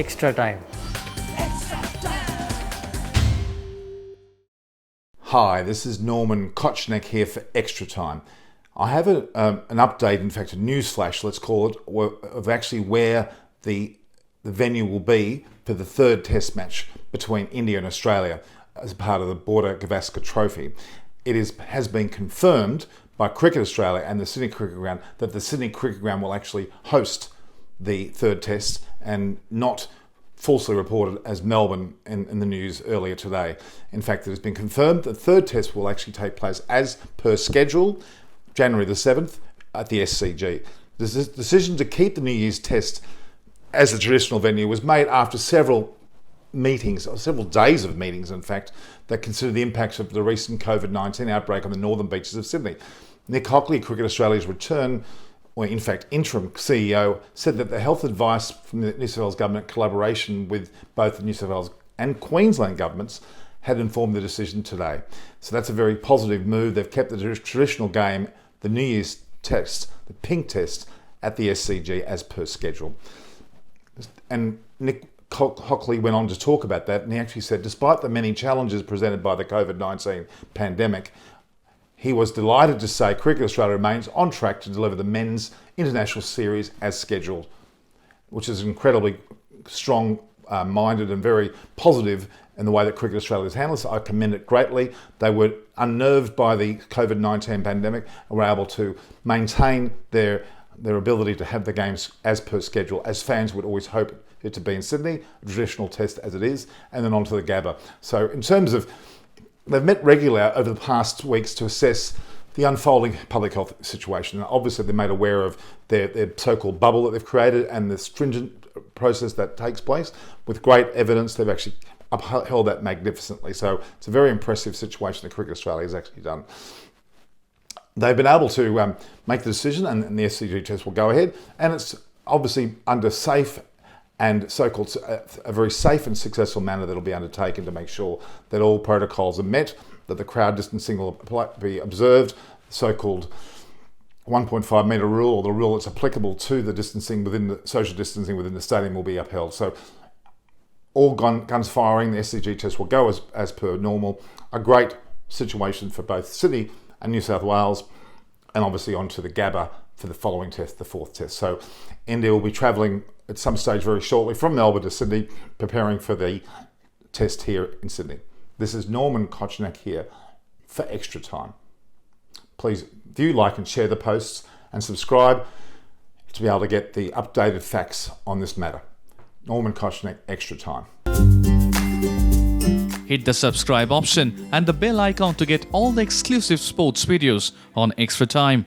extra time. Hi, this is Norman Kochneck here for Extra Time. I have an update, in fact a news flash, let's call it, of actually where the venue will be for the third test match between India and Australia as part of the Border Gavaskar Trophy. It has been confirmed by Cricket Australia and the Sydney Cricket Ground that the Sydney Cricket Ground will actually host the third test and not falsely reported as Melbourne in the news earlier today. In fact, it has been confirmed that the third test will actually take place as per schedule, January the 7th at the SCG. The decision to keep the New Year's test as the traditional venue was made after several meetings, or several days of meetings in fact, that considered the impacts of the recent COVID-19 outbreak on the northern beaches of Sydney. Nick Hockley, Cricket Australia's interim CEO, said that the health advice from the New South Wales government, in collaboration with both the New South Wales and Queensland governments, had informed the decision today. So that's a very positive move. They've kept the traditional game, the New Year's test, the pink test, at the SCG as per schedule. And Nick Hockley went on to talk about that, and he actually said, despite the many challenges presented by the COVID-19 pandemic, he was delighted to say Cricket Australia remains on track to deliver the men's international series as scheduled, which is incredibly strong-minded and very positive in the way that Cricket Australia has handled it. I commend it greatly. They were unnerved by the COVID-19 pandemic and were able to maintain their ability to have the games as per schedule, as fans would always hope it to be in Sydney, a traditional test as it is, and then on to the Gabba. So in terms of, they've met regularly over the past weeks to assess the unfolding public health situation. And obviously they're made aware of their so-called bubble that they've created and the stringent process that takes place. With great evidence, they've actually upheld that magnificently. So it's a very impressive situation that Cricket Australia has actually done. They've been able to make the decision, and the SCG test will go ahead, and it's obviously under safe and so-called a very safe and successful manner that will be undertaken to make sure that all protocols are met, that the crowd distancing will be observed, the so-called 1.5 metre rule, or the rule that's applicable to the distancing within the social distancing within the stadium, will be upheld. So all guns firing, the SCG test will go as per normal. A great situation for both Sydney and New South Wales, and obviously onto the Gabba for the following test, the fourth test. So India will be travelling at some stage very shortly from Melbourne to Sydney, preparing for the test here in Sydney. This is Norman Kochneck here for Extra Time. Please view, like and share the posts and subscribe to be able to get the updated facts on this matter. Norman Kochneck, Extra Time. Hit the subscribe option and the bell icon to get all the exclusive sports videos on Extra Time.